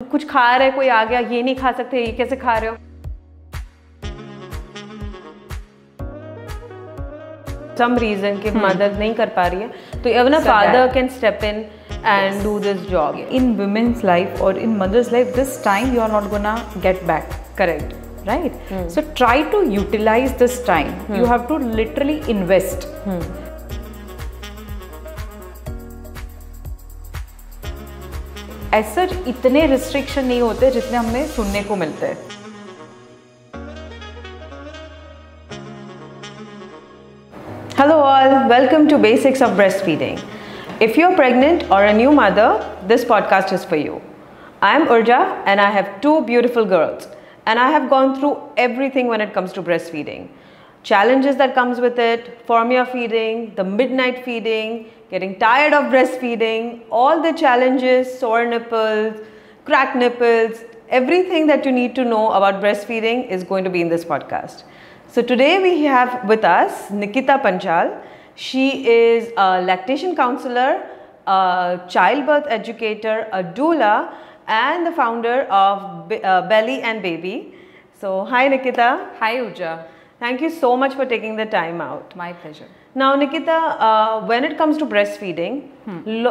कुछ खा रहे, कोई आ गया, ये नहीं खा सकते, ये कैसे खा रहे हो? Some reason कि मदद नहीं कर पा रही है, तो even a father can step in and do this job. In women's life or in mother's life, this time you are not gonna get back. Correct. Right? So try to utilize this time. You have to literally invest. ऐसा इतने restriction नहीं होते जितने हमें सुनने को मिलते हैं. Hello all, welcome to Basics of Breastfeeding. If you're pregnant or a new mother, this podcast is for you. I'm Urja and I have two beautiful girls and I have gone through everything when it comes to breastfeeding. Challenges that comes with it, formula feeding, the midnight feeding, getting tired of breastfeeding, all the challenges, sore nipples, cracked nipples, everything that you need to know about breastfeeding is going to be in this podcast. So today we have with us Nikita Panchal. She is a lactation counselor, a childbirth educator, a doula, and the founder of Belly and Baby. So hi Nikita. Hi Urja. Thank you so much for taking the time out. My pleasure. Now Nikita, when it comes to breastfeeding,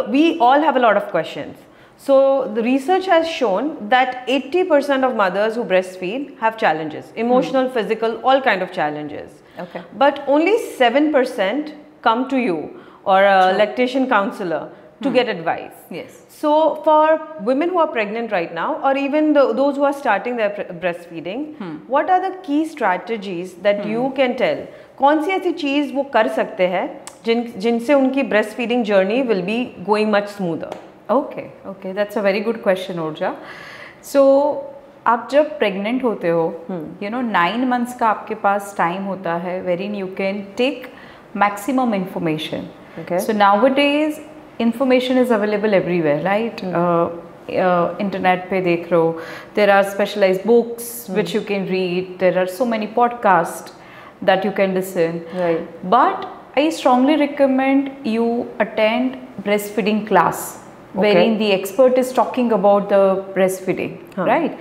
we all have a lot of questions. So the research has shown that 80% of mothers who breastfeed have challenges, emotional, physical, all kind of challenges. Okay. But only 7% come to you or a lactation counselor to get advice. Yes. So for women who are pregnant right now or even those who are starting their breastfeeding, what are the key strategies that you can tell? कौन सी ऐसी चीज़ वो कर सकते हैं जिनसे उनकी breastfeeding journey will be going much smoother? Okay, that's a very good question, Urja. So आप जब प्रेग्नेंट होते हो, 9 months का आपके पास टाइम होता है wherein you can take maximum information. Okay. So nowadays information is available everywhere, right? Internet पे देख रहे हो, there are specialized books which you can read, there are so many podcasts that you can listen. Right. But I strongly recommend you attend breastfeeding class. Wherein the expert is talking about the breastfeeding, right?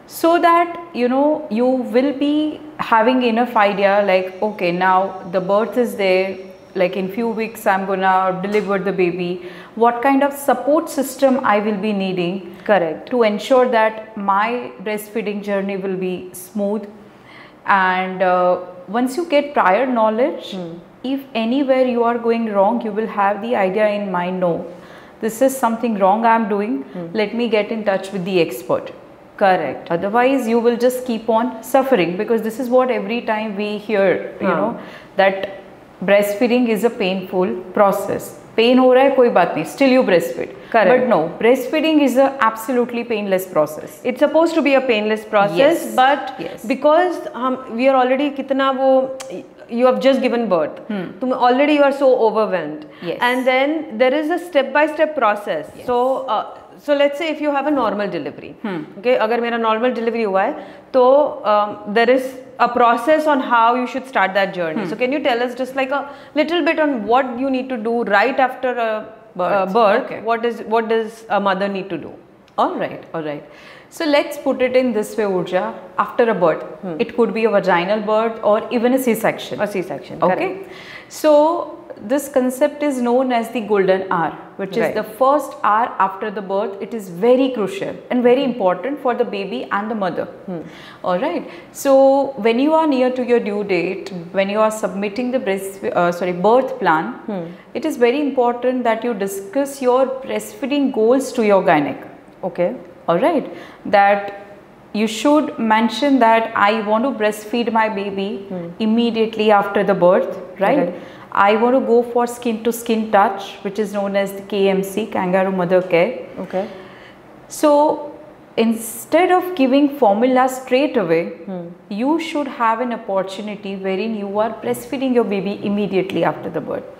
So that you will be having enough idea like, okay, now the birth is there, like in few weeks I'm gonna deliver the baby, what kind of support system I will be needing. Correct. To ensure that my breastfeeding journey will be smooth. And once you get prior knowledge, if anywhere you are going wrong, you will have the idea in mind, no, this is something wrong I am doing, let me get in touch with the expert. Correct. Otherwise you will just keep on suffering, because this is what every time we hear, you know, that breastfeeding is a painful process. Pain ho raha hai, koi baat nahi, still you breastfeed. Correct. But no, breastfeeding is a absolutely painless process. It's supposed to be a painless process, Yes. but because we are already kitna wo, you have just given birth, already you are so overwhelmed, Yes. and then there is a step-by-step process. Yes. So let's say if you have a normal delivery, okay, अगर मेरा normal delivery हुआ है, तो there is a process on how you should start that journey. So can you tell us just like a little bit on what you need to do right after a birth? Okay. What does a mother need to do? All right. So let's put it in this way, Urja. After a birth, it could be a vaginal birth or even a C-section. A C-section. Okay. Correct. So this concept is known as the golden hour, which Right. is the first hour after the birth. It is very crucial and very important for the baby and the mother. All right. So when you are near to your due date, when you are submitting the birth plan, it is very important that you discuss your breastfeeding goals to your gynec. Okay. All right, that you should mention that I want to breastfeed my baby immediately after the birth, right? Okay. I want to go for skin to skin touch, which is known as the KMC, kangaroo mother care. Okay. So instead of giving formula straight away, you should have an opportunity wherein you are breastfeeding your baby immediately after the birth.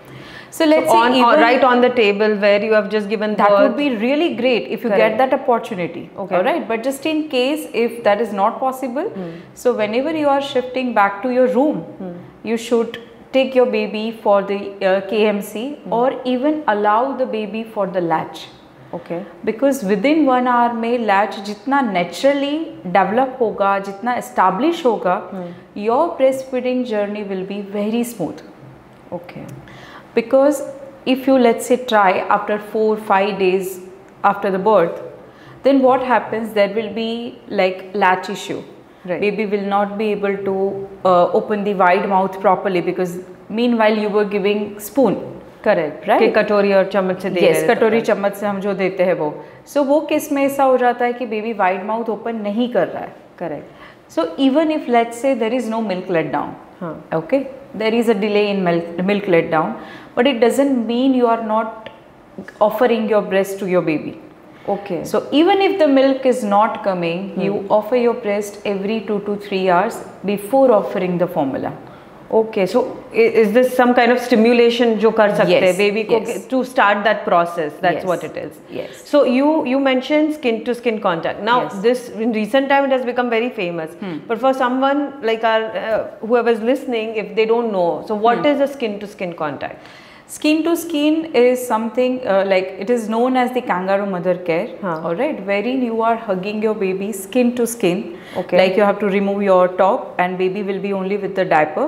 So let's say right on the table where you have just given that birth. would be really great if you Correct. get that opportunity. Okay. All right, but just in case if that is not possible, so whenever you are shifting back to your room, you should take your baby for the KMC or even allow the baby for the latch. Okay. Because within 1 hour में latch जितना naturally develop होगा, जितना establish होगा, your breastfeeding journey will be very smooth. Okay. Because if you, let's say, try after 4-5 days after the birth, then what happens, there will be like latch issue. Right. Baby will not be able to open the wide mouth properly because meanwhile you were giving spoon. Correct. Right. कि कटोरी और चम्मच से दे रहे Yes, थे कटोरी तब। चम्मच से हम जो देते हैं वो. So वो केस में ऐसा हो जाता है कि बेबी वाइड माउथ ओपन नहीं कर रहा है. Correct. So even if let's say there is no milk let down, हाँ. okay, there is a delay in milk let down, but it doesn't mean you are not offering your breast to your baby. Okay. So even if the milk is not coming, you offer your breast every 2 to 3 hours before offering the formula. Okay, so is this some kind of stimulation जो कर सकते हैं Yes, baby को yes. to start that process? That's Yes, what it is. yes. So you mentioned skin to skin contact. Now Yes. this in recent time it has become very famous. But for someone like our whoever is listening, if they don't know, so what is a skin to skin contact? Skin to skin is something like it is known as the kangaroo mother care. All right, wherein you are hugging your baby skin to skin. Okay. Like you have to remove your top and baby will be only with the diaper.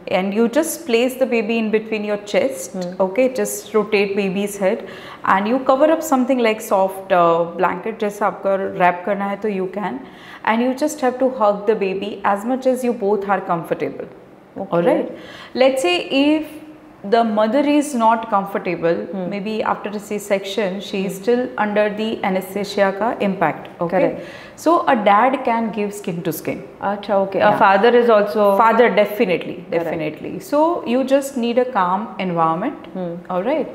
And you just place the baby in between your chest. Okay, just rotate baby's head and you cover up something like soft blanket. जैसा आपका wrap करना है तो you can. And you just have to hug the baby as much as you both are comfortable. Okay. All right. Let's say if the mother is not comfortable, maybe after a C-section, she is still under the anesthesia ka impact. Okay. Correct. So a dad can give skin to skin. Acha, okay. Yeah. A father is also. Father definitely. So you just need a calm environment. All right.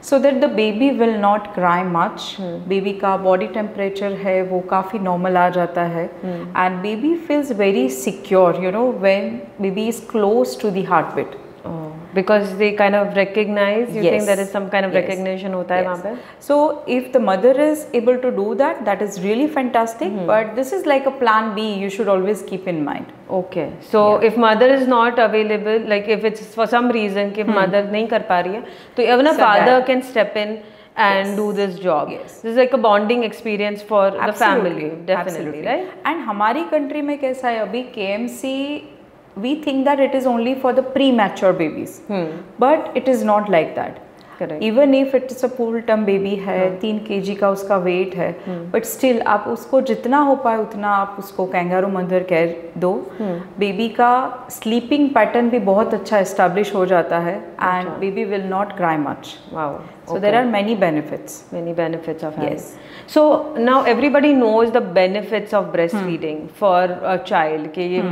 So that the baby will not cry much. Baby का body temperature है वो काफ़ी normal आ जाता है. And baby feels very secure, you know, when baby is close to the heartbeat. Oh, because they kind of recognize. You Yes. think there is some kind of Yes. recognition होता है वहाँ पे? So if the mother is able to do that, that is really fantastic. But this is like a plan B. You should always keep in mind. Okay. So if mother is not available, like if it's for some reason कि mother नहीं कर पा रही है, तो even a So father that- can step in and do this job. Yes. This is like a bonding experience for the family, definitely, right? And हमारी country में कैसा है अभी KMC, we think that it is only for the premature babies. But it is not like that. Correct. Even if it's a full term baby है 3 kg का उसका weight है, but still आप उसको जितना हो पाए उतना आप उसको कैंगारू मदर केयर दो. बेबी का स्लीपिंग पैटर्न भी बहुत अच्छा एस्टैब्लिश हो जाता है and baby will not cry much. Wow. So there are many benefits. Many benefits of having. Yes. So now everybody knows the benefits of breastfeeding for a child. कि ये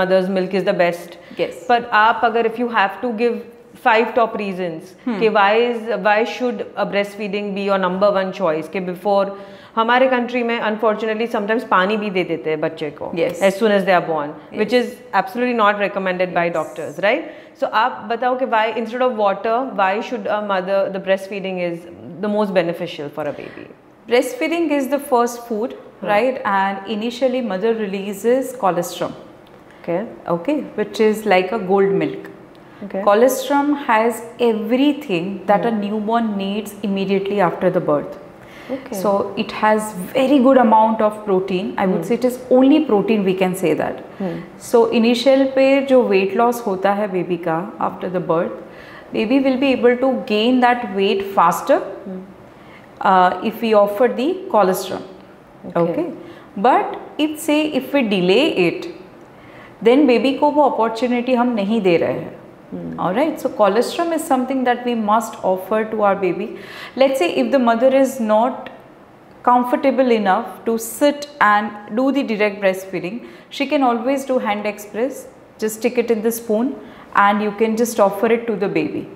mother's milk is the best. Yes. But आप अगर if you have to give 5 top reasons कि why should a breastfeeding be your number 1 choice कि before हमारे country में unfortunately sometimes पानी भी दे देते हैं बच्चे को Yes. as soon as they are born, which is absolutely not recommended by doctors, right? So आप बताओ कि why instead of water, why should a mother, the breastfeeding is the most beneficial for a baby? Breastfeeding is the first food, right? And initially mother releases colostrum, okay, which is like a gold milk. Okay. Colostrum has everything that a newborn needs immediately after the birth. Okay. So it has very good amount of protein. I would say it is only protein, we can say that. So initial पे जो weight loss होता है baby का after the birth, baby will be able to gain that weight faster if we offer the colostrum. Okay. But if we delay it, then baby को वो opportunity हम नहीं दे रहे हैं. All right, so colostrum is something that we must offer to our baby. Let's say if the mother is not comfortable enough to sit and do the direct breastfeeding, she can always do hand express. Just stick it in the spoon and you can just offer it to the baby.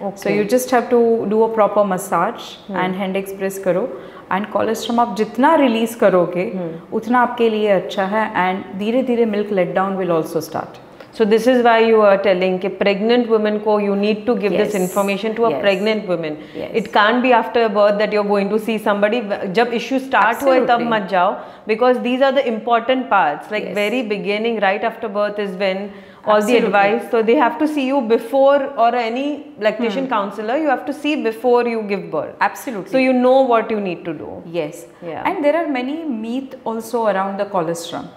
Okay. So you just have to do a proper massage and hand express करो. And colostrum आप जितना release करोगे उतना आपके लिए अच्छा है and धीरे धीरे milk letdown will also start. So this is why you are telling कि pregnant women को you need to give this Yes. information to a Yes. pregnant woman. Yes. It can't be after birth that you're going to see somebody. जब issue start हुए तब Absolutely. मत जाओ, because these are the important parts. Like Yes. very beginning, right after birth is when all the Absolutely. advice. So they have to see you before, or any lactation counselor, you have to see before you give birth. Absolutely. So you know what you need to do. Yes. Yeah. And there are many myths also around the colostrum.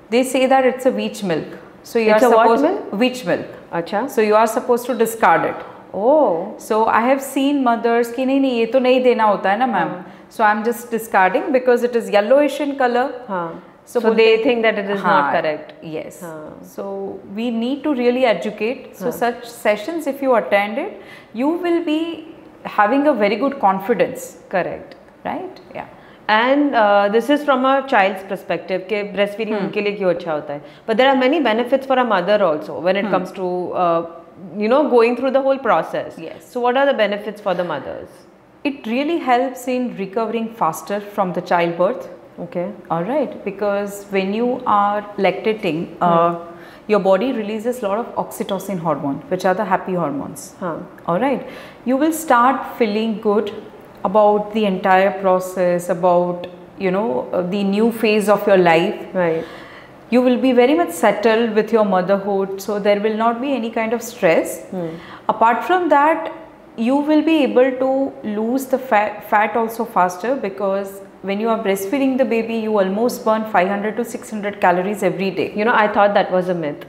They say that it's a wheat milk. So you It's are a what supposed milk? wheat milk. Acha. So you are supposed to discard it. Oh. So I have seen mothers कि नहीं ये तो नहीं देना होता है ना ma'am. So I'm just discarding because it is yellowish in color. हाँ. So So they think that it is not correct. Yes. So we need to really educate. So such sessions, if you attend it, you will be having a very good confidence. Correct. Right? Yeah. And this is from a child's perspective कि breastfeeding उनके लिए क्यों अच्छा होता है. But there are many benefits for a mother also when it comes to going through the whole process. Yes. So what are the benefits for the mothers? It really helps in recovering faster from the childbirth. Okay. All right, because when you are lactating, your body releases a lot of oxytocin hormone, which are the happy hormones. All right, you will start feeling good about the entire process, about the new phase of your life. Right. You will be very much settled with your motherhood, so there will not be any kind of stress. Apart from that, you will be able to lose the fat also faster, because when you are breastfeeding the baby, you almost burn 500 to 600 calories every day. I thought that was a myth.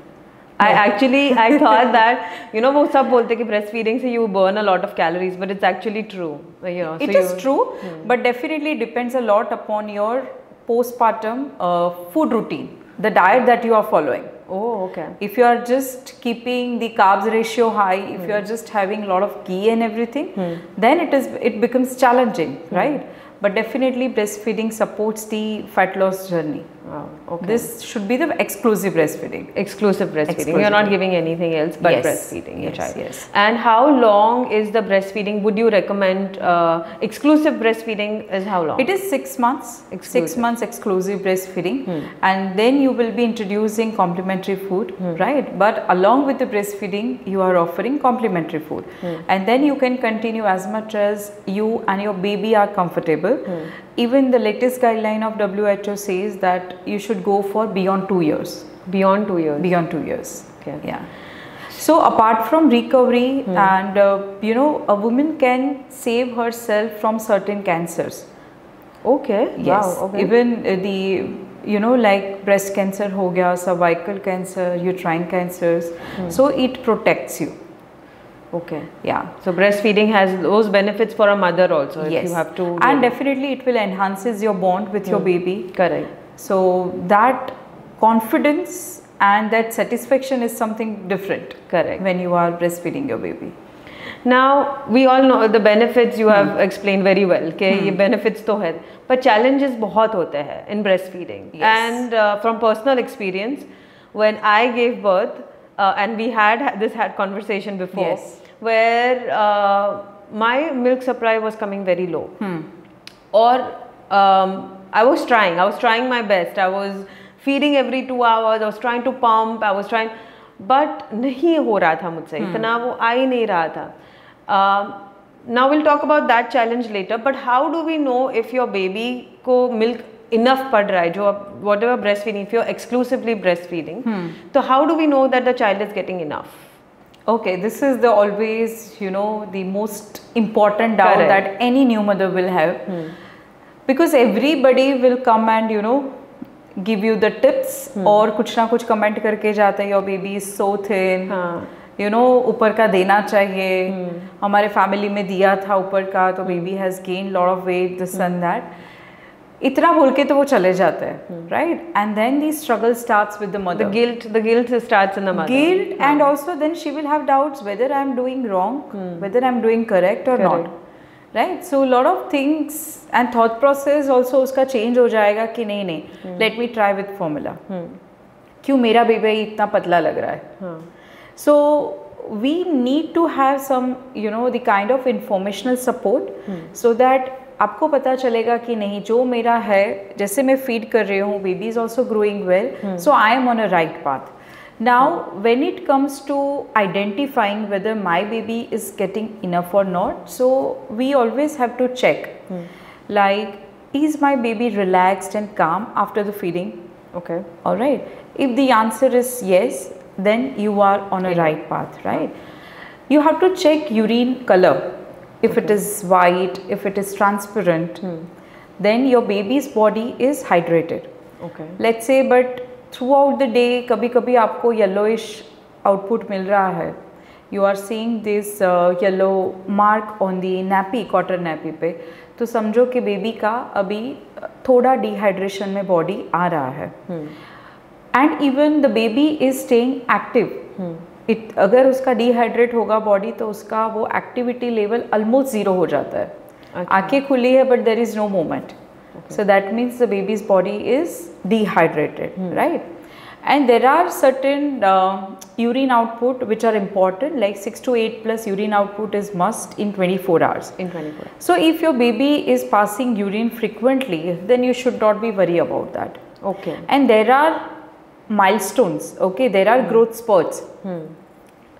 I thought that, वो सब बोलते कि breastfeeding से you burn a lot of calories, but it's actually true. It is true, but definitely depends a lot upon your postpartum food routine, the diet that you are following. Oh, okay. If you are just keeping the carbs ratio high, if you are just having a lot of ghee and everything, then it becomes challenging, right? But definitely breastfeeding supports the fat loss journey. Wow, okay. This should be the exclusive breastfeeding. Exclusive breastfeeding. You're not giving anything else but breastfeeding your child. Yes. And how long is the breastfeeding? Would you recommend exclusive breastfeeding is how long? It is 6 months. Exclusive. 6 months exclusive breastfeeding, and then you will be introducing complementary food, right? But along with the breastfeeding, you are offering complementary food, and then you can continue as much as you and your baby are comfortable. Even the latest guideline of WHO says that you should go for beyond 2 years. Beyond 2 years. Beyond 2 years. Okay. Yeah. So apart from recovery, and a woman can save herself from certain cancers. Okay. Yes. Wow. Okay. Even like breast cancer ho gaya, cervical cancer, uterine cancers. So it protects you. Okay. Yeah. So breastfeeding has those benefits for a mother also. If Yes. you have to. And definitely it will enhances your bond with your baby. Correct. So that confidence and that satisfaction is something different. Correct. When you are breastfeeding your baby. Now we all know the benefits. You have explained very well. कि ये benefits तो है, but challenges बहुत होते हैं in breastfeeding. Yes. And from personal experience, when I gave birth, and we had conversation before, Yes. where my milk supply was coming very low, or I was trying my best. I was feeding every 2 hours. I was trying to pump. I was trying, but नहीं हो रहा था मुझसे, इतना वो आ ही नहीं रहा था. Now we'll talk about that challenge later. But how do we know if your baby को milk enough पड़ रहा है, जो whatever breastfeeding, if you're exclusively breastfeeding, so how do we know that the child is getting enough? Okay, this is the always the most important doubt Correct. that any new mother will have, because everybody will come and give you the tips, और कुछ ना कुछ comment करके जाते हैं, your baby is so thin, ऊपर का देना चाहिए, हमारे family में दिया था ऊपर का, तो baby has gained lot of weight, this and that. इतना बोल के तो वो चले जाते हैं, right? And then the struggle starts with the mother. The guilt starts in the mother. Guilt, and also then she will have doubts whether I'm doing wrong, whether I'm doing correct or not, right? So a lot of things and thought process also उसका change हो जाएगा कि नहीं, let me try with formula. क्यों मेरा baby इतना पतला लग रहा है? So we need to have some the kind of informational support, so that आपको पता चलेगा कि नहीं, जो मेरा है, जैसे मैं फीड कर रही हूँ, baby is also growing well, so I am on a right path. Now when it comes to identifying whether my baby is getting enough or not, so we always have to check, like, is my baby relaxed and calm after the feeding? Okay. All right. If the answer is yes, then you are on a right path, right? You have to check urine color. If it is white, if it is transparent, then your baby's body is hydrated. Okay. Let's say, but throughout the day, कभी कभी आपको yellowish output मिल रहा है. You are seeing this yellow mark on the nappy, cotton nappy पे, तो समझो कि baby का अभी थोड़ा डिहाइड्रेशन में बॉडी आ रहा है. And even the baby is staying active. अगर उसका डिहाइड्रेट होगा बॉडी तो उसका वो एक्टिविटी लेवल ऑलमोस्ट जीरो हो जाता है. आंखें खुली है but there is no movement. So that means the baby's body is dehydrated, right? And there are certain urine output which are important, like 6 to 8 plus urine output is must in 24 hours. In 24 hours. So if your baby is passing urine frequently, then you should not be worried about that. Okay. And there are milestones, okay? There are growth spurts.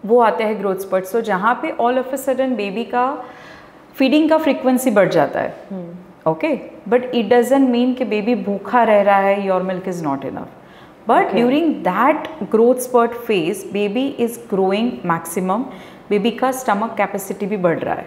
वो आते हैं growth spurts. So जहाँ पे all of a sudden baby का feeding का frequency बढ़ जाता है. Okay, but it doesn't mean कि baby भूखा रह रहा है, your milk is not enough. But during that growth spurt phase, baby is growing maximum. Baby का stomach capacity भी बढ़ रहा है.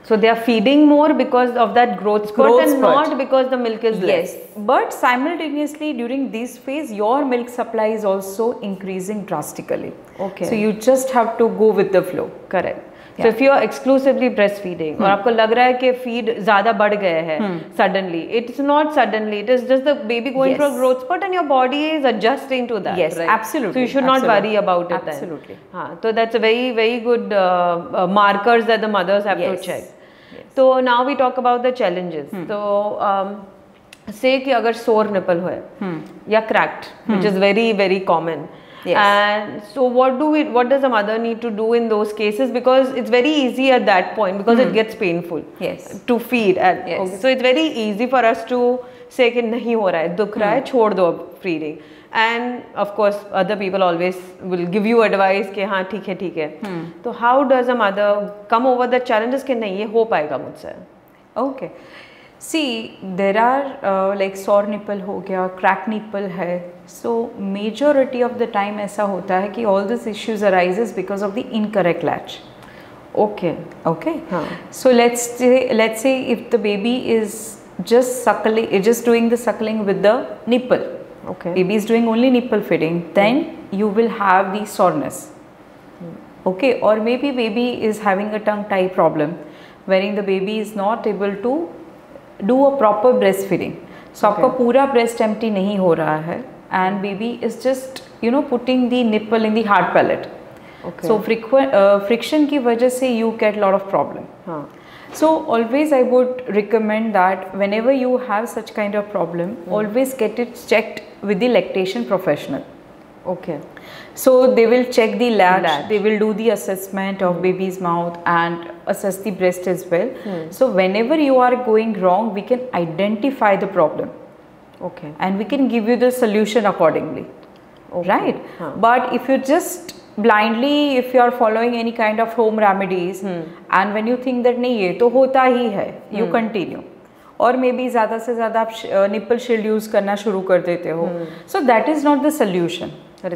So they are feeding more because of that growth spurt and not because the milk is less. Yes, but simultaneously during this phase, your milk supply is also increasing drastically. Okay. So you just have to go with the flow. Correct. So if you are exclusively breastfeeding और आपको लग रहा है कि feed ज़्यादा बढ़ गए हैं suddenly, it's not suddenly, it is just the baby going through a growth spurt and your body is adjusting to that. Yes, right? absolutely. So you should not worry about it. Absolutely. हाँ, तो that's a very very good markers that the mothers have to check. So now we talk about the challenges. So say कि अगर sore nipple है या cracked, which is very very common. Yes. And so what does the mother need to do in those cases, because it's very easy at that point because it gets painful. Yes. To feed and okay. So it's very easy for us to say कि नहीं हो रहा है, दुख रहा है, छोड़ दो feeding. And of course other people always will give you advice कि हाँ ठीक है. तो how does a mother come over the challenges कि नहीं ये हो पाएगा मुझसे? Okay. See, there are like sore nipple हो गया, crack nipple है. So majority of the time ऐसा होता है कि all these issues arises because of the incorrect latch. Okay. Okay. So let's say if the baby is just suckling, just doing the suckling with the nipple. Okay. Baby is doing only nipple feeding, then you will have the soreness. Okay. Or maybe baby is having a tongue tie problem, wherein the baby is not able to do a proper breastfeeding. So आपका पूरा breast empty नहीं हो रहा है, and baby is just putting the nipple in the hard palate. Okay. So friction की वजह से you get lot of problem. So always I would recommend that whenever you have such kind of problem, always get it checked with the lactation professional. Okay. So they will check the latch, they will do the assessment of baby's mouth and assess the breast as well. So whenever you are going wrong, we can identify the problem. Okay. And we can give you the solution accordingly. Okay. Right? But if you just blindly, if you are following any kind of home remedies and when you think that नहीं ये तो होता ही है, you continue. और may be ज़्यादा से ज़्यादा आप निपल शील्ड यूज़ करना शुरू कर देते हो. So that is not the solution.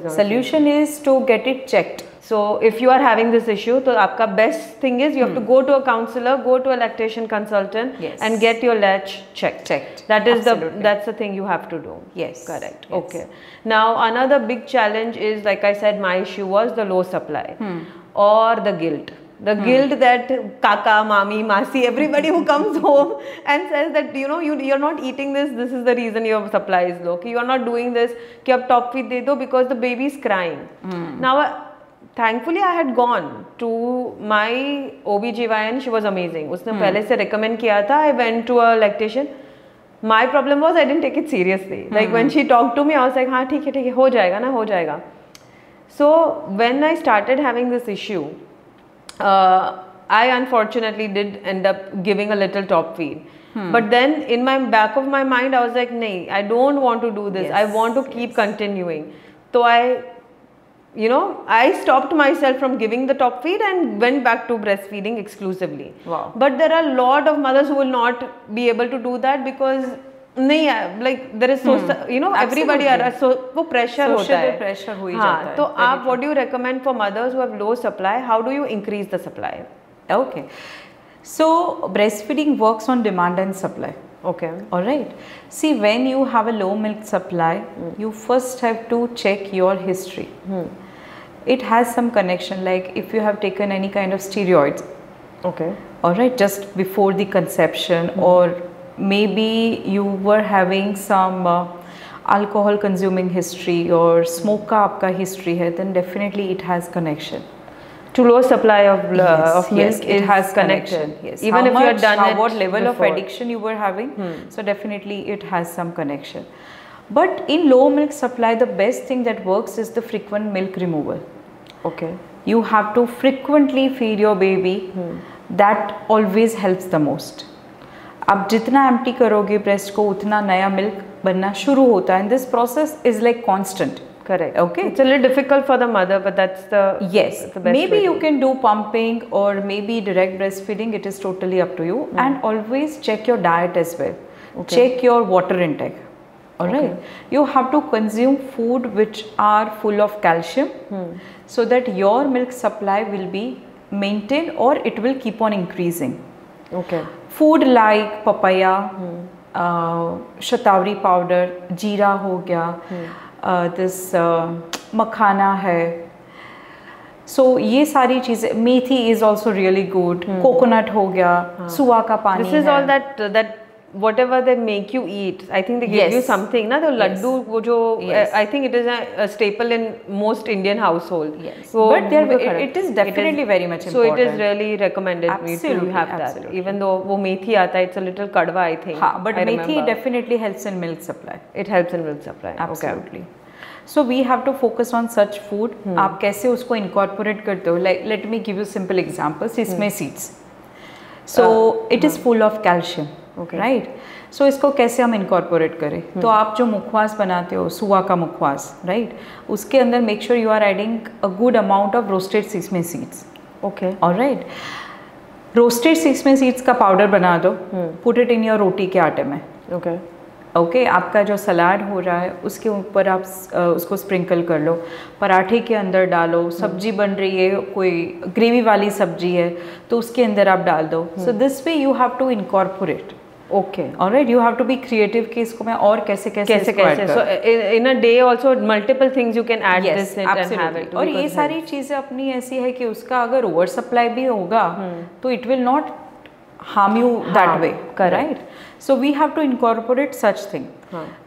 Solution is to get it checked. So if you are having this issue, तो आपका best thing is you have to go to a counselor, go to a lactation consultant, and get your latch checked. That is that's the thing you have to do. Yes. Correct. Yes. Okay. Now another big challenge is, like I said, my issue was the low supply or the guilt. The guilt that kaka, mami, masi, everybody who comes home and says that you're not eating this is the reason your supply is low. You are not doing this, कि अब top feed दे दो because the baby is crying. Now thankfully I had gone to my OBGYN. She was amazing. उसने पहले से recommend किया था. I went to a lactation. My problem was I didn't take it seriously. Like when she talked to me, I was like हाँ ठीक है हो जाएगा ना हो जाएगा. So when I started having this issue, I unfortunately did end up giving a little top feed. But then in my back of my mind I was like, nahi, I don't want to do this. I want to keep continuing. So I stopped myself from giving the top feed and went back to breastfeeding exclusively. Wow. But there are a lot of mothers who will not be able to do that because नहीं है, like there is so you know everybody are so वो pressure होता है, pressure हो ही जाता है. तो आप what do you recommend for mothers who have low supply? How do you increase the supply? Okay, so breastfeeding works on demand and supply. Okay. All right. See, when you have a low milk supply, you first have to check your history. It has some connection, like if you have taken any kind of steroids. Okay. All right, just before the conception, or maybe you were having some alcohol consuming history or smoke का आपका history है, then definitely it has connection. To low supply of milk, yes, it has connection. Yes. Even if you had done it what level before. of addiction you were having, so definitely it has some connection. But in low milk supply, the best thing that works is the frequent milk removal. Okay. You have to frequently feed your baby. That always helps the most. आप जितना empty करोगे breast को उतना नया milk बनना शुरू होता है, and this process is like constant. Correct. Okay. It's a little difficult for the mother, but that's the yes. the best Maybe way you can do pumping or maybe direct breastfeeding. It is totally up to you. And always check your diet as well. Okay. Check your water intake. All right. You have to consume food which are full of calcium, so that your milk supply will be maintained or it will keep on increasing. Okay. Food like papaya, shatavari powder, jeera हो गया, this मखाना है, so ये सारी चीज़ें, मेथी is also really good, coconut हो गया, सुआ का पानी. This is all that whatever they make you eat. I think they give you something. ना तो लड्डू वो जो I think it is a staple in most Indian household. Yes. So but it is definitely very much important. So it is really recommended me to have that. Absolutely. Even though वो मेथी आता है, it's a little kadwa I think. हाँ, but methi definitely helps in milk supply. It helps in milk supply. Absolutely. Okay. So we have to focus on such food. आप कैसे उसको incorporate करते हो? Like let me give you simple examples. Sesame seeds. So it is full of calcium. Okay. Right. So इसको कैसे हम incorporate करें? तो आप जो मुखवास बनाते हो, सुआ का मुखवास, right? उसके अंदर make sure you are adding a good amount of roasted sesame seeds. Okay. All right. Roasted sesame seeds का powder बना दो. Put it in your रोटी के आटे में. Okay. ओके आपका जो सलाद हो रहा है उसके ऊपर आप उसको स्प्रिंकल कर लो, पराठे के अंदर डालो, सब्जी बन रही है, कोई ग्रेवी वाली सब्जी है तो उसके अंदर आप डाल दो. So this way you have to incorporate. Okay. Alright, you have to be creative कि इसको मैं और कैसे So in a day also multiple things you can add this and have it. और ये सारी चीज़ें अपनी ऐसी है कि उसका अगर ओवर सप्लाई भी होगा तो it will not harm you that way. Right? So we have to incorporate such thing.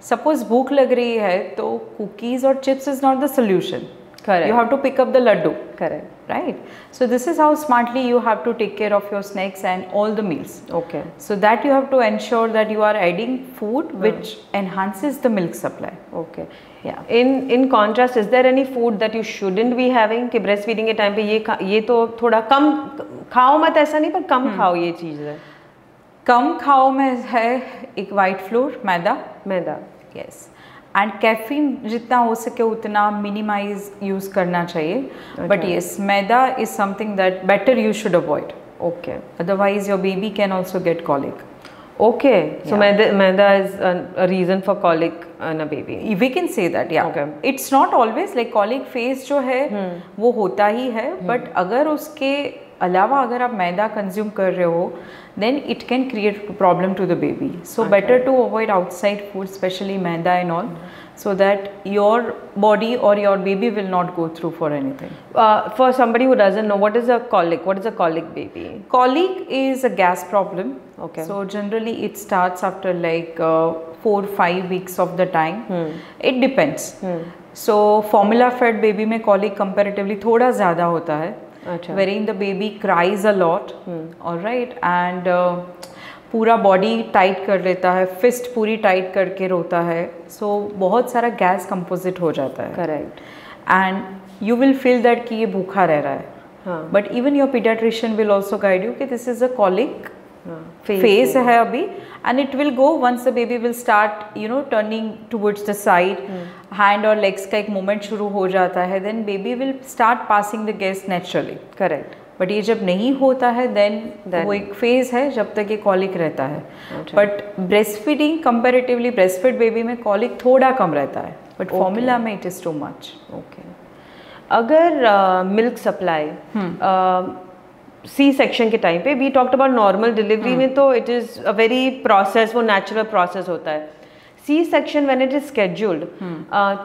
Suppose भूख लग रही है तो cookies or chips is not the solution. Correct. You have to pick up the laddu. Correct. Right. So this is how smartly you have to take care of your snacks and all the meals. Okay. So that you have to ensure that you are adding food which enhances the milk supply. Okay. Yeah. In contrast, is there any food that you shouldn't be having कि breastfeeding के time पे ये तो थोड़ा कम खाओ मत, ऐसा नहीं पर कम खाओ ये चीज़ है. कम खाओ में है एक white flour maida. Yes. And caffeine जितना हो सके उतना मिनिमाइज यूज़ करना चाहिए. But yes maida is something that better you should avoid. Okay. Otherwise your baby can also get colic. Okay. So maida is a reason for colic in a baby. We can say that. या it's not always like colic phase जो है वो होता ही है, but अगर उसके अलावा अगर आप मैदा कंज्यूम कर रहे हो then it can create problem to the baby. So better to avoid outside food, especially maida and all, so that your body or your baby will not go through for anything. For somebody who doesn't know, what is a colic? What is a colic baby? Colic is a gas problem. Okay. So generally it starts after like 4-5 weeks of the time. It depends. So formula fed baby में colic comparatively थोड़ा ज़्यादा होता है. Wherein the baby cries a lot. All right, and पूरा body tight कर लेता है, fist पूरी टाइट करके रोता है, सो बहुत सारा गैस कंपोजिट हो जाता है. Correct. And you will feel that कि ये भूखा रह रहा है. But even your paediatrician will also guide you कि this is a colic phase है अभी, and it will go once the baby will start you know turning towards the side, hand और लेग्स का एक मूवमेंट शुरू हो जाता है, then baby will start passing the gas naturally. Correct. But ये जब नहीं होता है देन वो एक फेज है जब तक ये कॉलिक रहता है. But breast feeding comparatively breast feed baby में कॉलिक थोड़ा कम रहता है, बट फॉर्मूला में it is too much. Okay. अगर मिल्क सप्लाई सी सेक्शन के टाइम पे, we talked about normal delivery में तो it is a very process, वो नेचुरल प्रोसेस होता है. C section when it is scheduled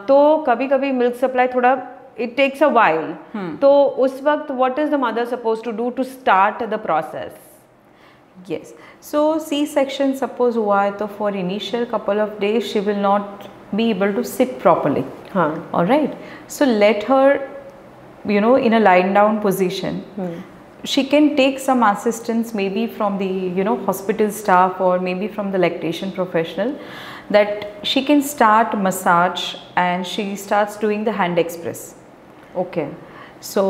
तो कभी कभी मिल्क सप्लाई थोड़ा इट टेक्स अ वाइल. तो उस वक्त what is the mother suppose to do to start the process? Yes. So C-section suppose हुआ है तो for initial couple of days she will not be able to sit properly. हाँ. All right. So let her, in a lying down position. She can take some assistance maybe from the hospital staff or maybe from the lactation professional, that she can start massage and she starts doing the hand express. Okay. So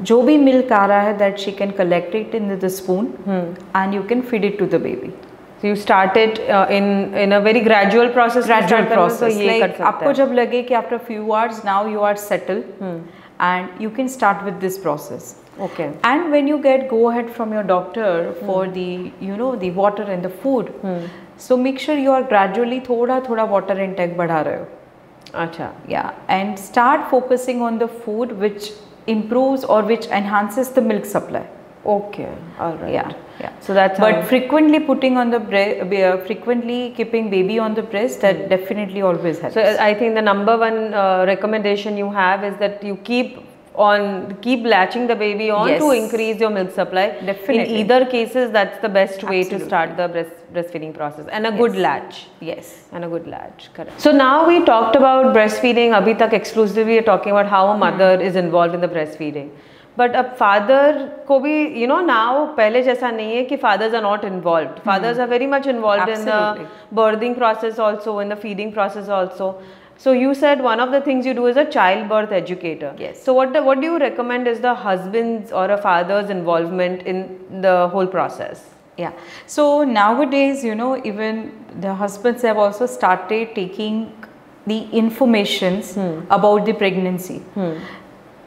जो भी milk आ रहा है that she can collect it in the spoon and you can feed it to the baby. So you start it in a very gradual process. Gradual process. तो ये कर सकते हैं. आपको जब लगे कि after few hours now you are settled and you can start with this process. Okay. And when you get go ahead from your doctor for the the water and the food, so make sure you are gradually थोड़ा water intake बढ़ा रहे हो. अच्छा. Yeah, and start focusing on the food which improves or which enhances the milk supply. Okay. All right. Yeah. So that's but frequently putting on the frequently keeping baby on the breast, that definitely always helps. So I think the number one recommendation you have is that you keep latching the baby on to increase your milk supply. Definitely. In either cases, that's the best way to start the breastfeeding process. And a good latch. Yes. And a good latch. Correct. So now we talked about breastfeeding. Abhi tak exclusively we are talking about how a mother is involved in the breastfeeding. But अब father को भी now पहले जैसा नहीं है कि fathers are not involved. Fathers are very much involved in the birthing process also, in the feeding process also. So you said one of the things you do is a childbirth educator. Yes. So what do you recommend is the husband's or a father's involvement in the whole process? Yeah. So nowadays, even the husbands have also started taking the informations about the pregnancy.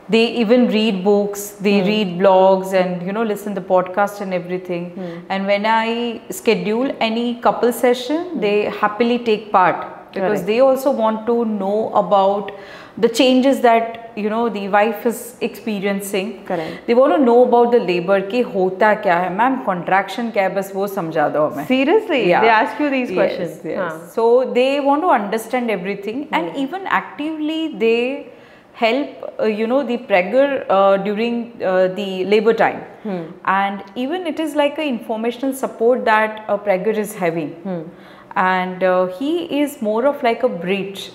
They even read books, they read blogs and listen the podcast and everything. And when I schedule any couple session, they happily take part. Because they also want to know about the changes that the wife is experiencing. Correct. They want to know about the labor कि होता क्या है, ma'am contraction क्या है, बस वो समझा दो हमें. Seriously? Yeah. They ask you these questions? Yes. So they want to understand everything and even actively they help the pregger during the labor time. And even it is like a informational support that a pregger is having. And he is more of like a bridge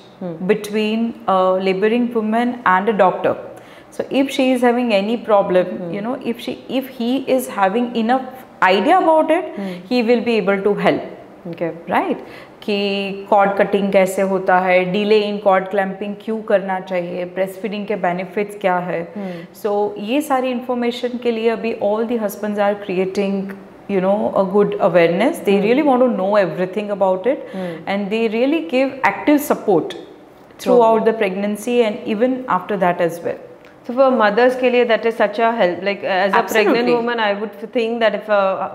between a laboring woman and a doctor. So if she is having any problem, if he is having enough idea about it, he will be able to help. Okay. Right? कि cord cutting कैसे होता है, delay in cord clamping क्यों करना चाहिए, breast feeding के benefits क्या है. सो ये सारी इंफॉर्मेशन के लिए अभी all the husbands are creating a good awareness. They really want to know everything about it and they really give active support throughout the pregnancy and even after that as well. So for mothers के लिए that is such a help. Like as a pregnant woman, I would think that if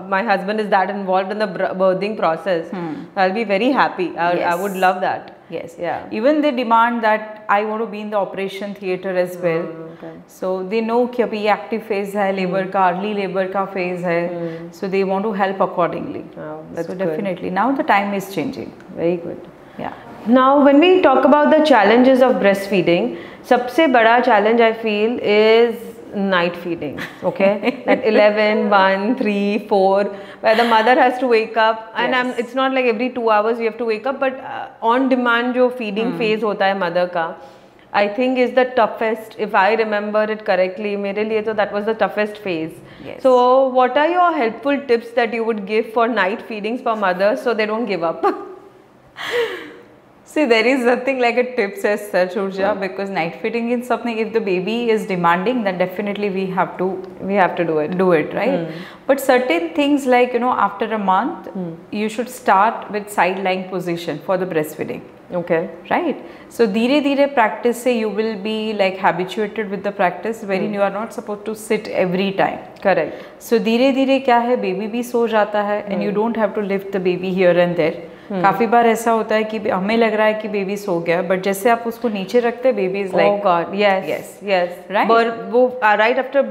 my husband is that involved in the birthing process, I'll be very happy. I would love that. Yes. Yeah. Even they demand that I want to be in the operation theater as well. Okay. So they know कि अभी active phase है, labor का, early labor का phase है. So they want to help accordingly. Oh, that's so good. Definitely now the time is changing. Very good. Yeah. Now when we talk about the challenges of breastfeeding, सबसे बड़ा challenge I feel is night feeding. Okay. At 11, 1, 3, 4, where the mother has to wake up and it's not like every 2 hours you have to wake up, but on demand जो feeding phase होता है mother का, I think is the toughest. If I remember it correctly, मेरे लिए तो that was the toughest phase. Yes. So what are your helpful tips that you would give for night feedings for mothers so they don't give up? See, there is nothing like a tips as such, Urja, because night feeding is something, if the baby is demanding, then definitely we have to do it. Right? But certain things like, after a month, you should start with side lying position for the breastfeeding. Okay. right? So धीरे धीरे practice से you will be like habituated with the practice wherein you are not supposed to sit every time. Correct. So धीरे धीरे क्या है, baby भी सो जाता है and you don't have to lift the baby here and there. काफी बार ऐसा होता है कि हमें लग रहा है कि बेबी सो गया, बट जैसे आप उसको नीचे रखते हैं, baby is like, oh god, yes, right? वो right after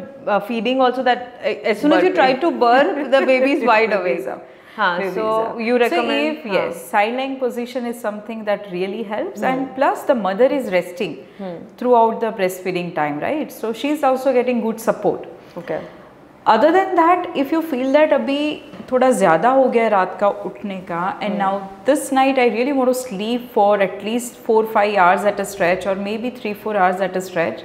feeding also, that as soon as you try to burp, the baby is wide awake. So you recommend, so if yes, side lying position is something that really helps, and plus the mother is resting throughout the breastfeeding time, right? So she is also getting good support. Okay. Other than that, if you feel that अभी थोड़ा ज़्यादा हो गया रात का उठने का, and now this night I really want to sleep for at least 4-5 hours at a stretch, or maybe 3-4 hours at a stretch,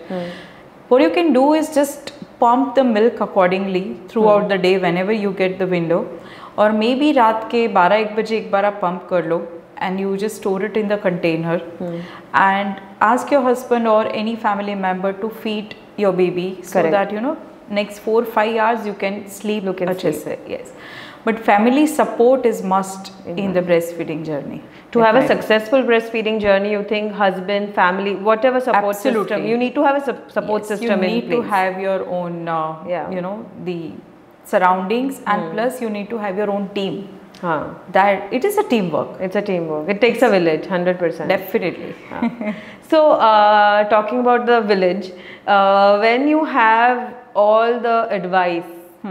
what you can do is just pump the milk accordingly throughout the day whenever you get the window, or maybe रात के 12-1 बजे एक बार आप pump कर लो, and you just store it in the container, and ask your husband or any family member to feed your baby. Correct. So that you know next 4-5 hours you can sleep अच्छे से. Yes, but family support is must in the breastfeeding journey. To have a successful breastfeeding journey, you think husband, family, whatever support system, you need to have a support system in place. You need to have your own, you know, the surroundings, and plus you need to have your own team. That it is a teamwork. It's a teamwork. It takes a village, 100%. Definitely. So, talking about the village, when you have all the advice,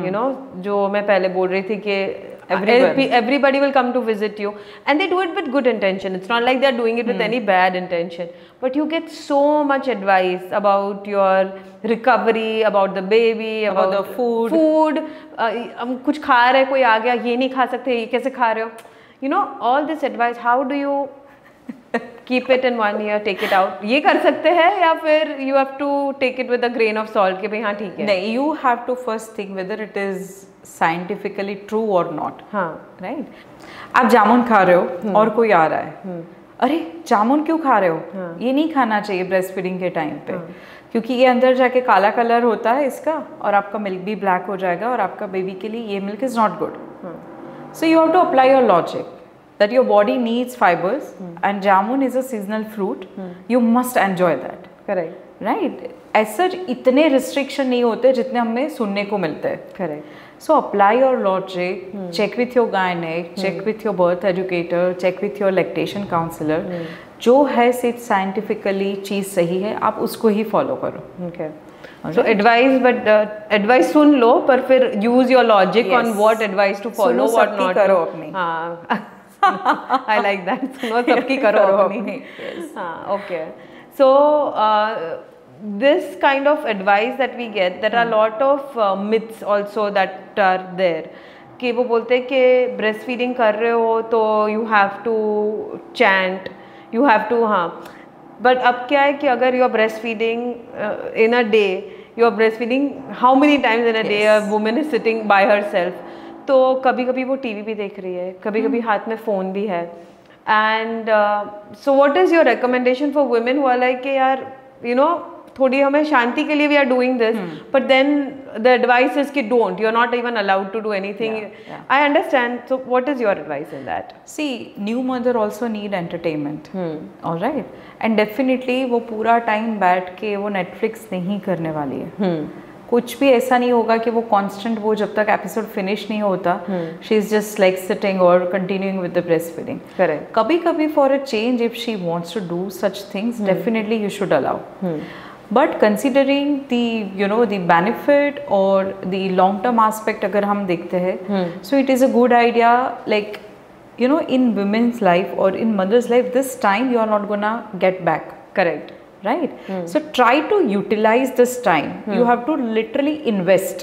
you know, जो मैं पहले बोल रही थी कि everybody will come to visit you, and they do it with good intention. It's not like they're doing it with any bad intention, but you get so much advice about your recovery, about the baby, about the food. हम कुछ खा रहे, कोई आ गया, ये नहीं खा सकते, ये कैसे खा रहे हो? You know, all this advice, how do you keep it in 1 year, take it out? ये कर सकते हैं, या फिर you have to take it with a grain of salt कि भाई हाँ ठीक है? नहीं, you have to first think whether it is scientifically true or not. Right? आप जामुन खा रहे हो और कोई आ रहा है, अरे जामुन क्यों खा रहे हो? ये नहीं खाना चाहिए ब्रेस्ट फीडिंग के टाइम पे, क्योंकि ये अंदर जाके काला कलर होता है इसका, और आपका मिल्क भी ब्लैक हो जाएगा, और आपका बेबी के लिए ये milk is not good. So you have to apply your logic that your body needs fibers, and jamun is a seasonal fruit. You must enjoy that. Correct. Right? As such, इतने restriction नहीं होते जितने हमें सुनने को मिलते हैं. Correct. So apply your logic, check with your gynec, check with your birth educator, check with your lactation counselor. जो है सिर्फ scientifically चीज़ सही है, आप उसको ही follow करो. Okay. So advice, but advice सुन लो, पर फिर use your logic on what advice to follow, what not. करो अपनी. I like that. सुनो सबकी करो अपनी. Okay. So this kind of advice that we get, there are a lot of myths also that are there. कि वो बोलते हैं कि breastfeeding कर रहे हो तो you have to chant, you have to But अब क्या है कि अगर you are breastfeeding in a day, you are breastfeeding how many times in a day a woman is sitting by herself. तो कभी कभी वो टीवी भी देख रही है, कभी कभी हाथ में फ़ोन भी है. And so what is your recommendation for women who are like कि यार यू नो थोड़ी हमें शांति के लिए we are doing this, but then the advice is that don't, you are not even allowed to do anything. I understand. So what is your advice in that? See, new mother also need entertainment. Alright. And definitely वो पूरा time बैठ के वो Netflix नहीं करने वाली है. कुछ भी ऐसा नहीं होगा कि वो कांस्टेंट, वो जब तक एपिसोड फिनिश नहीं होता, she is just like sitting और continuing with the breast feeding. Correct. कभी कभी for a change if she wants to do such things, definitely you should allow. But considering the you know the benefit और the long term aspect अगर हम देखते हैं, so it is a good idea. Like you know, in women's life or in mother's life, this time you are not gonna get back. Correct. Right? So try to utilize this time. You have to literally invest.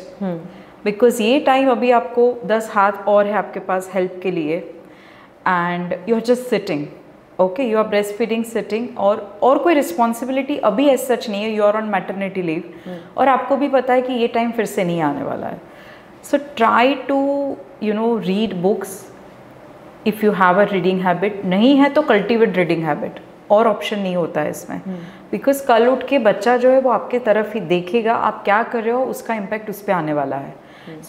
Because ये time अभी आपको 10 हाथ और है आपके पास help के लिए, and you are just sitting. Okay, you are breastfeeding sitting, और कोई responsibility अभी as such नहीं है, you are on maternity leave, और आपको भी पता है कि ये time फिर से नहीं आने वाला है. So try to you know read books. If you have a reading habit, नहीं है तो cultivate reading habit. और ऑप्शन नहीं होता है इसमें, बिकॉज कल उठ के बच्चा जो है वो आपके तरफ ही देखेगा, आप क्या कर रहे हो उसका इम्पैक्ट उस पर आने वाला है.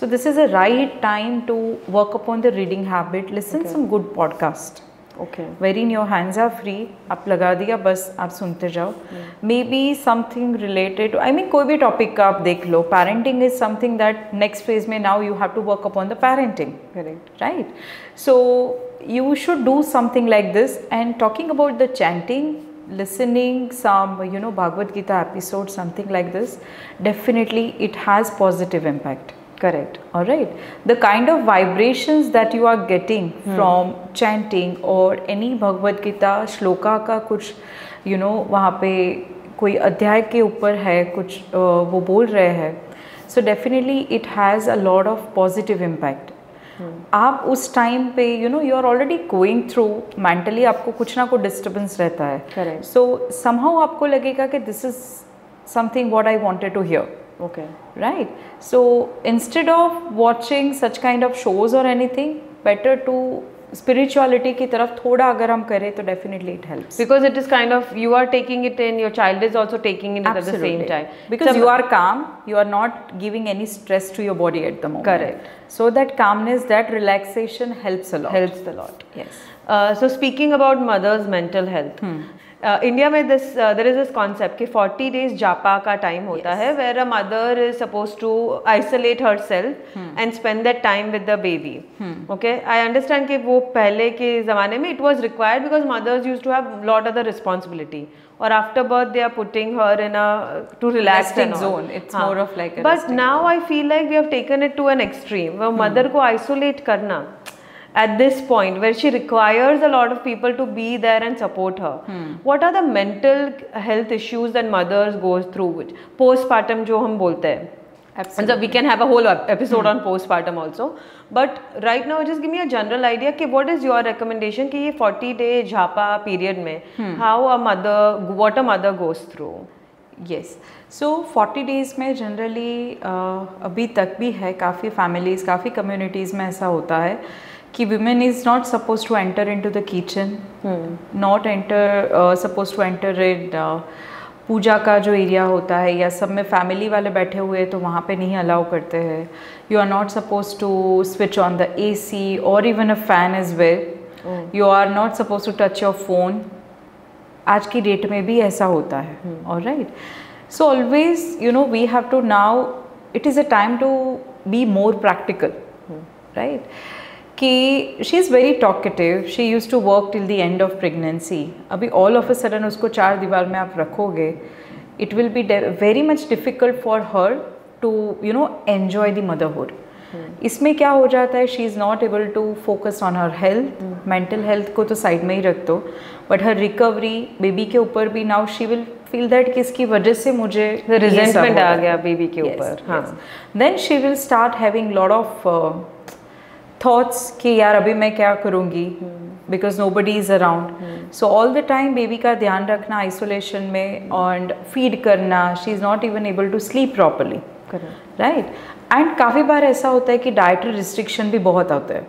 So this is a right time to work upon the reading habit. Listen some good podcast. Okay. wherein your hands are free, आप लगा दिया बस आप सुनते जाओ. Maybe something related to, I mean कोई भी topic का आप देख लो. Parenting is something that next phase में now you have to work upon the parenting. Correct. Right? So you should do something like this. And talking about the chanting, listening some Bhagavad Gita episode, something like this, definitely it has positive impact. Correct. All right. The kind of vibrations that you are getting from chanting or any Bhagavad Gita shloka का कुछ वहाँ पे कोई अध्याय के ऊपर है कुछ वो बोल रहे हैं, so definitely it has a lot of positive impact. आप उस टाइम पे you are already going through mentally, आपको कुछ ना कुछ disturbance रहता है. Correct. So somehow आपको लगेगा कि this is something what I wanted to hear. Okay. Right. So instead of watching such kind of shows or anything, better to spirituality की तरफ थोड़ा अगर हम करें तो definitely it helps. Because it is kind of, you are taking it in, your child is also taking it Absolutely. at the same time. Because you are calm, you are not giving any stress to your body at the moment. Correct. So that calmness, that relaxation helps a lot. Helps a lot. Yes. So speaking about mother's mental health, India में there is this concept कि 40 days जापा का time होता है, where a mother is supposed to isolate herself and spend that time with the baby. Okay, I understand कि वो पहले के ज़माने में it was required because mothers used to have lot other responsibility. Or after birth they are putting her in a to relax Resting and all. zone. It's more of like a But resting now I feel like we have taken it to an extreme where mother को isolate करना at this point where she requires a lot of people to be there and support her. What are the mental health issues that mothers go through, which postpartum जो हम बोलते हैं? Absolutely. So we can have a whole episode on postpartum also. But right now just give me a general idea कि what is your recommendation कि ये 40-day Jhapa period में what a mother goes through? Yes. So 40 days में generally अभी तक भी है काफ़ी families, काफ़ी communities में ऐसा होता है कि women is not supposed to enter into the kitchen, not supposed to enter in पूजा का जो एरिया होता है या सब में फैमिली वाले बैठे हुए तो वहाँ पे नहीं अलाउ करते हैं. You are not suppose to switch on the AC और even a fan is well. You are not suppose to touch your phone. आज की डेट में भी ऐसा होता है. Alright. So always we have to now it is a time to be more practical. Right. कि she is very talkative. She use to work till the end of pregnancy. अभी all of a sudden उसको 4 दीवार में आप रखोगे, it will be very much difficult for her to enjoy the motherhood. इसमें क्या हो जाता है, she is not able to focus on her health. Mental health को तो साइड में ही रख दो, बट हर रिकवरी बेबी के ऊपर भी now she will feel that कि इसकी वजह से मुझे रिजेंटमेंट आ गया बेबी के ऊपर. हाँ. Then she will start having lot of thoughts कि यार अभी मैं क्या करूँगी, because nobody is around. So all the time baby का ध्यान रखना आइसोलेशन में और फीड करना. She is not even able to sleep properly. Right. And काफ़ी बार ऐसा होता है कि डाइटरी रिस्ट्रिक्शन भी बहुत होता है.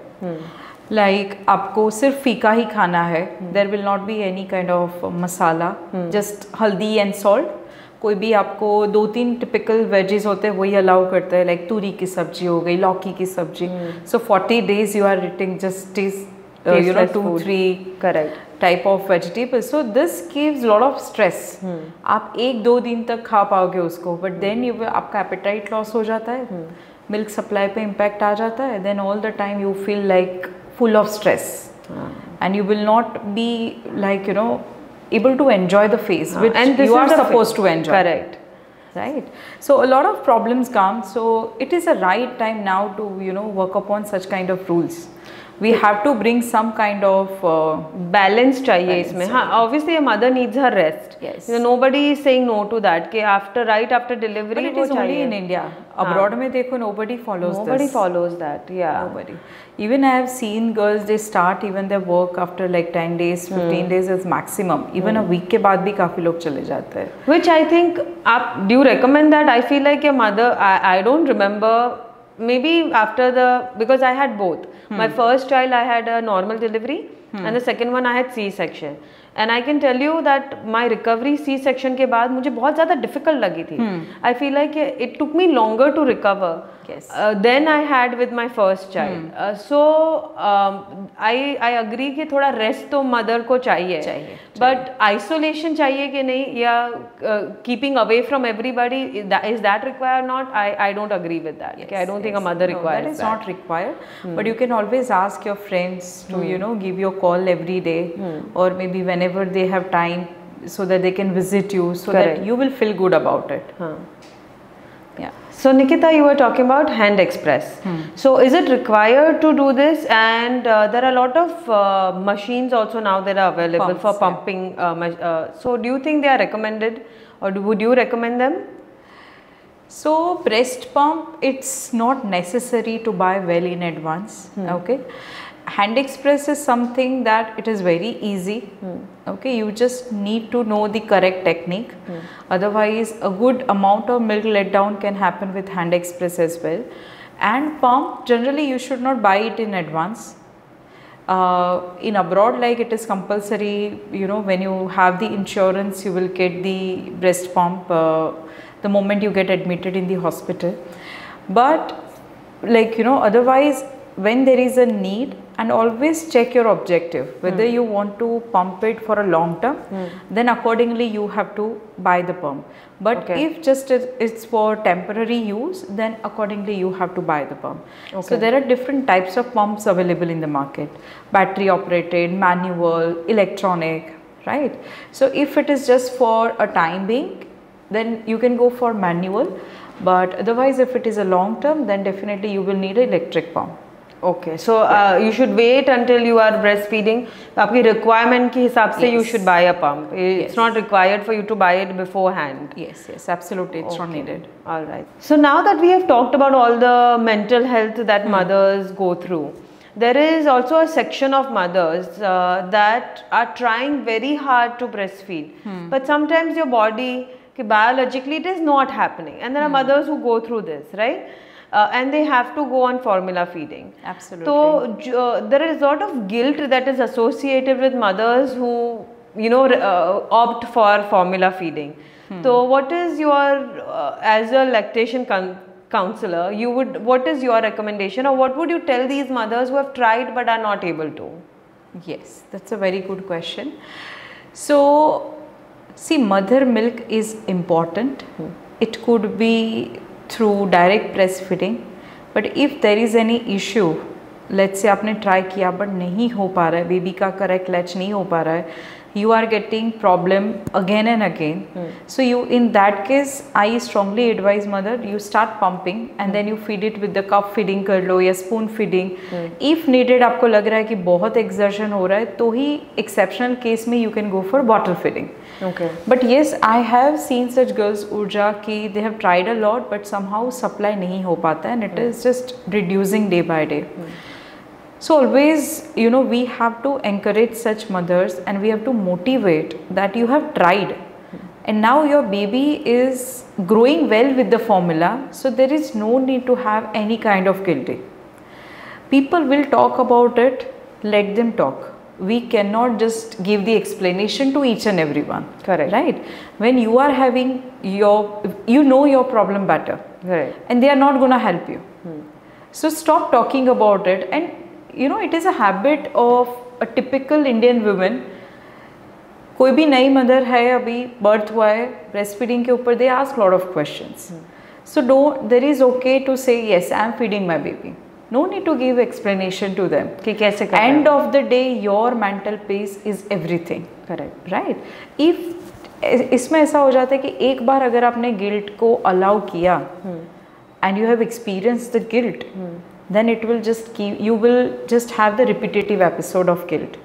लाइक आपको सिर्फ फीका ही खाना है. There will not be any kind of masala, just haldi and salt. कोई भी आपको 2-3 टिपिकल वेजेस होते हैं वही अलाउ करता है, लाइक तूरी की सब्जी हो गई, लौकी की सब्जी. सो 40 days you are eating just 2-3 type of vegetables. So this gives lot of stress. आप 1-2 दिन तक खा पाओगे उसको, but then आपका appetite loss हो जाता है, मिल्क सप्लाई पे इम्पैक्ट आ जाता है. then all the time you feel like full of stress, and you will not be like able to enjoy the phase which and you are supposed to enjoy. Correct. Right. So a lot of problems come. So it is a right time now to work upon such kind of rules. We have to bring some kind of balance चाहिए इसमें. हाँ, obviously a mother needs her rest. Yes. Nobody is saying no to that कि right after delivery. But it is only in India. Abroad में देखो nobody follows this. Nobody follows that. Yeah. Nobody. Even I have seen girls, they start even their work after like 10 days, 15 days is maximum. Even a week के बाद भी काफी लोग चले जाते हैं. Which I think do you recommend that? I feel like your mother. I don't remember. Maybe after because I had both. My first child I had a normal delivery and the second one I had C-section. And I can tell you that my recovery C-section के बाद मुझे बहुत ज़्यादा difficult लगी थी. I feel like it took me longer to recover. Yes. Then I had with my first child. So I agree कि थोड़ा rest तो mother को चाहिए. But isolation चाहिए कि नहीं, या keeping away from everybody, is that required or not? I don't agree with that. Yes, I don't think a mother requires that. That is not required. But you can always ask your friends to give you a call every day, or maybe whenever they have time, so that they can visit you, so that you will feel good about it. Yeah. So Nikita, you were talking about Hand Express. So is it required to do this? And there are a lot of machines also now that are available for pumping. So do you think they are recommended, or would you recommend them? So breast pump, it's not necessary to buy well in advance. Okay. Hand Express is something that it is very easy. Okay, you just need to know the correct technique. Otherwise, a good amount of milk letdown can happen with Hand Express as well. And pump, generally you should not buy it in advance. In abroad, like, it is compulsory, when you have the insurance, you will get the breast pump the moment you get admitted in the hospital. But otherwise, when there is a need, and always check your objective, whether you want to pump it for a long term, then accordingly you have to buy the pump. But if just it's for temporary use, then accordingly you have to buy the pump. So there are different types of pumps available in the market: battery operated, manual, electronic, right? So if it is just for a time being, then you can go for manual. But otherwise, if it is a long term, then definitely you will need an electric pump. Okay, so you should wait until you are breastfeeding. आपकी requirement के हिसाब से you should buy a pump. It's not required for you to buy it beforehand. Yes, absolutely, it's not needed. All right. So now that we have talked about all the mental health that mothers go through, there is also a section of mothers that are trying very hard to breastfeed, but sometimes your body, biologically, it is not happening, and there are mothers who go through this, right? And they have to go on formula feeding. Absolutely. So there is a lot of guilt that is associated with mothers who opt for formula feeding. So what is your as a lactation counselor, what is your recommendation, or what would you tell these mothers who have tried but are not able to? Yes, that's a very good question. So see, mother milk is important. It could be through direct breastfeeding, but if there is any issue, let's say आपने try किया but नहीं हो पा रहा है, baby का correct latch नहीं हो पा रहा है, you are getting problem again and again. So you, in that case, I strongly advise mother, you start pumping and then you feed it with the cup feeding कर लो या spoon feeding. If needed, आपको लग रहा है कि बहुत exertion हो रहा है, तो ही exceptional case में you can go for bottle feeding. Okay. But yes, I have seen such girls, Urja, कि they have tried a lot but somehow supply नहीं हो पाता and it is just reducing day by day. So always, we have to encourage such mothers and we have to motivate that you have tried and now your baby is growing well with the formula, so there is no need to have any kind of guilty. People will talk about it, let them talk. We cannot just give the explanation to each and everyone. Correct. Right? When you are having your problem better. Right. And they are not going to help you. So stop talking about it. And it is a habit of a typical Indian woman. कोई भी नई mother है, अभी birth हुआ है, breast feeding के ऊपर they ask lot of questions. So there is okay to say yes, I am feeding my baby. No need to give explanation to them. कि कैसे करना है? End of the day, your mental peace is everything. Correct. Right? इसमें ऐसा हो जाता है कि एक बार अगर आपने गिल्ट को अलाउ किया and you have experienced the guilt, then it will you will just have the repetitive episode of guilt.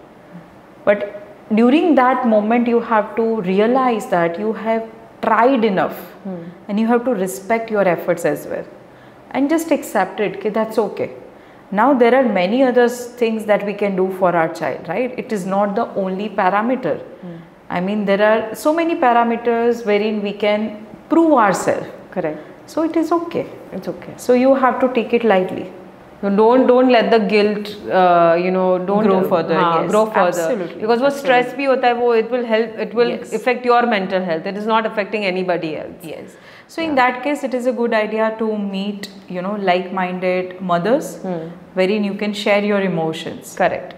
But during that moment, you have to realize that you have tried enough and you have to respect your efforts as well and just accept it, okay, that's okay. Now there are many other things that we can do for our child, right? It is not the only parameter. I mean, there are so many parameters wherein we can prove ourselves. Correct. So it is okay. It's okay. So you have to take it lightly. Don't let the guilt don't Grow further, yes, grow further, absolutely, because वो stress absolutely. भी होता है, वो it will help, it will Yes. affect your mental health. It is not affecting anybody else. Yes. So in that case, it is a good idea to meet, like-minded mothers, wherein you can share your emotions. Correct.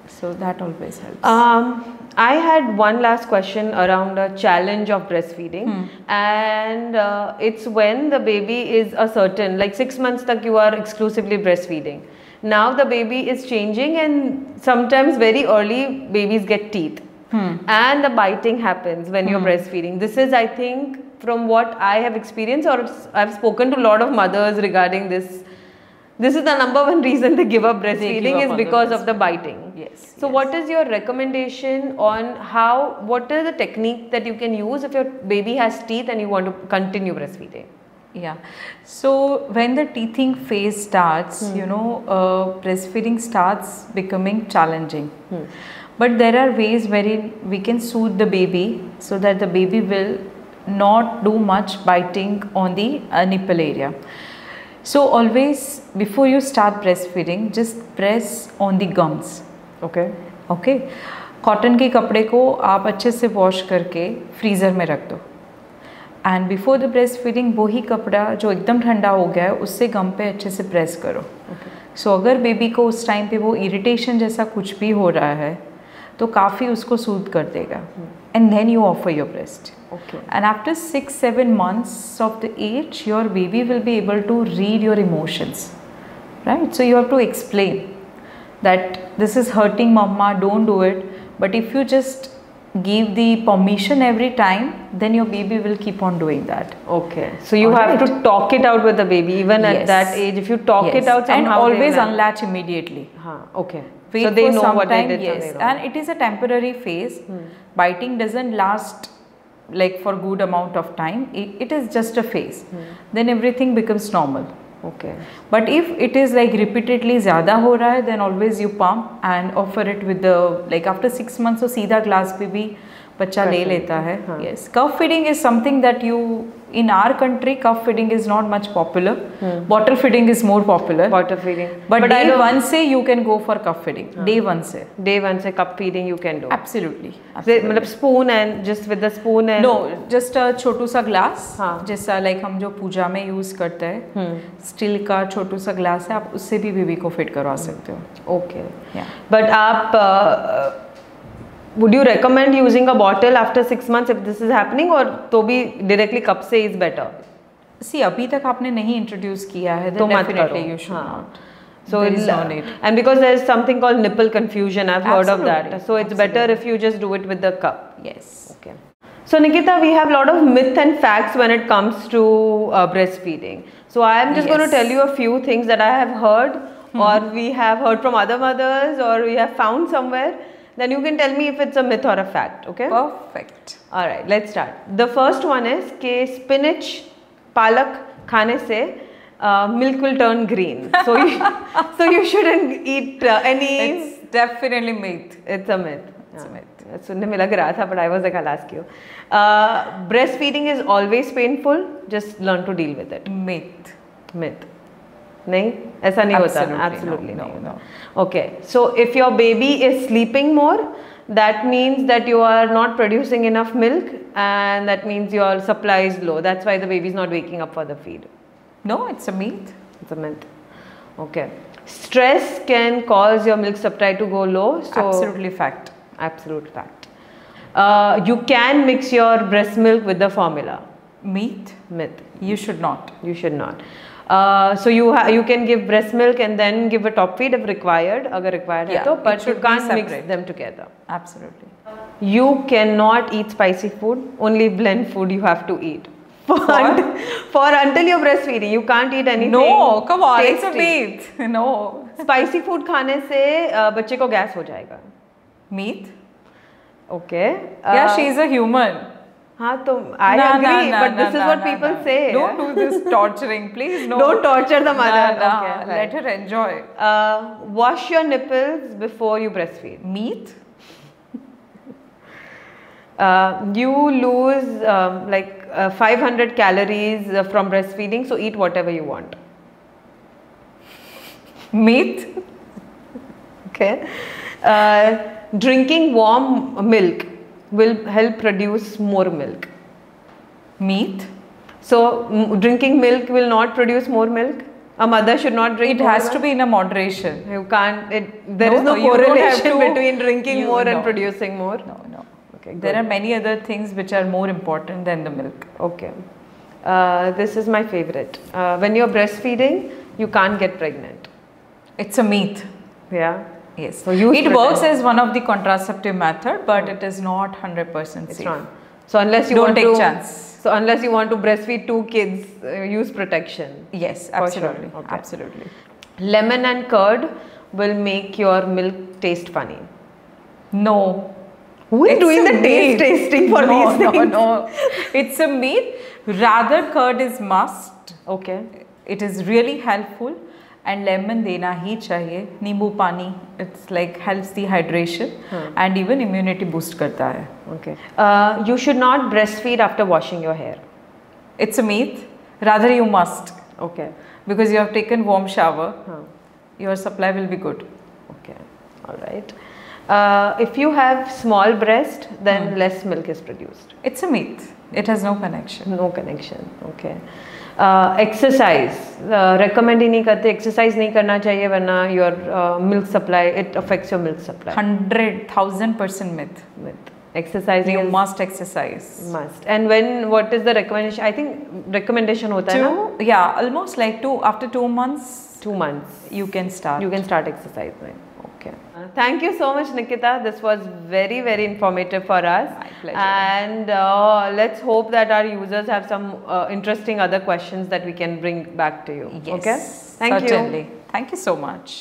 So that always helps. I had one last question around the challenge of breastfeeding, and it's when the baby is a certain, like 6 months tak you are exclusively breastfeeding. Now the baby is changing, and sometimes very early babies get teeth, and the biting happens when you're breastfeeding. This is, I think, from what I have experienced, or I've spoken to a lot of mothers regarding this. This is the number one reason they give up breastfeeding is because of the biting. Yes. So what is your recommendation on what is the technique that you can use if your baby has teeth and you want to continue breastfeeding? Yeah. So when the teething phase starts, breastfeeding starts becoming challenging. But there are ways wherein we can soothe the baby so that the baby will not do much biting on the nipple area. So always before you start breastfeeding, just press on the gums. Okay. Cotton के कपड़े को आप अच्छे से wash करके freezer में रख दो, and before the breast feeding वही कपड़ा जो एकदम ठंडा हो गया है उससे गम पे अच्छे से प्रेस करो. सो अगर बेबी को उस टाइम पे वो इरिटेशन जैसा कुछ भी हो रहा है तो काफ़ी उसको सूद कर देगा, and then you offer your breast. And after 6-7 months of the age, your baby will be able to read your emotions, right? So you have to explain that this is hurting mama, don't do it. But if you just give the permission every time, then your baby will keep on doing that. Okay. So you have to talk it out with the baby even at that age. If you talk it out somehow, and always unlatch immediately. Okay. Wait so they for know some what time, they did. yes. And it is a temporary phase. Biting doesn't last like for good amount of time. It is just a phase. Then everything becomes normal. Okay. But if it is like repeatedly ज़्यादा हो रहा है, then always you pump and offer it with the, like after 6 months तो सीधा glass पे भी बच्चा ले लेता है. Yes. Cup feeding is something that you, in our country, cup feeding is not much popular. Bottle feeding is more popular. Bottle feeding. But day one से you can go for cup feeding. Day one से. Day one से cup feeding you can do. Absolutely. मतलब spoon and just with the spoon and. No, just a छोटू सा glass. जैसा like हम जो पूजा में use करते हैं. Steel का छोटू सा glass है, आप उससे भी बेबी को फिट करवा सकते हो. Okay. Yeah. But आप would you recommend using a bottle after 6 months if this is happening, or तो भी directly cup से is better? See, अभी तक आपने नहीं introduce किया है, तो then मत definitely करो. you should not. So there is no need. And because there is something called nipple confusion, I've heard of that. Absolutely. So it's better if you just do it with the cup. Yes. Okay. So Nikita, we have a lot of myth and facts when it comes to breastfeeding. So I am just going to tell you a few things that I have heard, or we have heard from other mothers, or we have found somewhere. Then you can tell me if it's a myth or a fact. Okay. Perfect. All right. Let's start. The first one is कि spinach, palak खाने से milk will turn green. So you shouldn't eat any. It's definitely myth. It's a myth. It's a myth. सुनने में लग रहा था, but I was like, I'll ask you. Breastfeeding is always painful. Just learn to deal with it. Myth. Myth. नहीं, ऐसा नहीं होता. Absolutely no. Okay. So if your baby is sleeping more, that means that you are not producing enough milk, and that means your supply is low. That's why the baby is not waking up for the feed. No, it's a myth. It's a myth. Okay. Stress can cause your milk supply to go low. So absolutely fact. Absolute fact. You can mix your breast milk with the formula. Myth. Myth. You should not. You should not. So you can give breast milk and then give a top feed if required, अगर required है तो, but you can't mix them together. Absolutely. You cannot eat spicy food. Only blend food you have to eat. For until you're breastfeeding, you can't eat anything. No, come on, tasty. it's a myth. No. Spicy food खाने से बच्चे को gas हो जाएगा. Myth. Okay. Yeah, she's a human. हाँ तो I agree, but this is what people say. Don't do this torturing, please. No. Don't torture the mother. Okay, let her enjoy. Wash your nipples before you breastfeed. Myth. You lose like 500 calories from breastfeeding, so eat whatever you want. Myth. Okay. Drinking warm milk will help produce more milk. Myth. So, drinking milk will not produce more milk? A mother should not drink It more has milk? to be in a moderation. You can't, there is no you don't have correlation to- between drinking you- more no. and producing more. No. Okay, There good. are many other things which are more important than the milk. Okay. This is my favorite. When you're breastfeeding, you can't get pregnant. It's a myth. Yeah. Yes. So use it works protein. as one of the contraceptive method, but it is not 100% It's safe. not. So unless you Don't want take to, chance. So unless you want to breastfeed 2 kids, use protection. Yes, For sure. absolutely. Okay. Absolutely. Lemon and curd will make your milk taste funny. No. Who is It's doing a the taste myth. tasting for No, these things? No. It's a myth. Rather, curd is must. Okay. It is really helpful, and lemon dena hi chahiye. Nimbu pani, it's like helps the hydration and even immunity boost karta hai. Okay. You should not breastfeed after washing your hair. It's a myth. Rather, you must, Okay. because you have taken warm shower. Huh. Your supply will be good. Okay. All right. If you have small breast, then less milk is produced. It's a myth. It has no connection. No connection. Okay. Exercise. Recommend ही नहीं करते. Exercise नहीं करना चाहिए वरना your milk supply, it affects your milk supply. 100,000% myth. With exercising You is must exercise. must. And what is the recommendation? I think recommendation होता है ना? Yeah, almost like after 2 months, 2 months. you can start. You can start exercising. Okay. Thank you so much, Nikita. This was very, very informative for us. My pleasure. And let's hope that our users have some interesting other questions that we can bring back to you. Yes, Okay. Thank you. certainly. Thank you so much.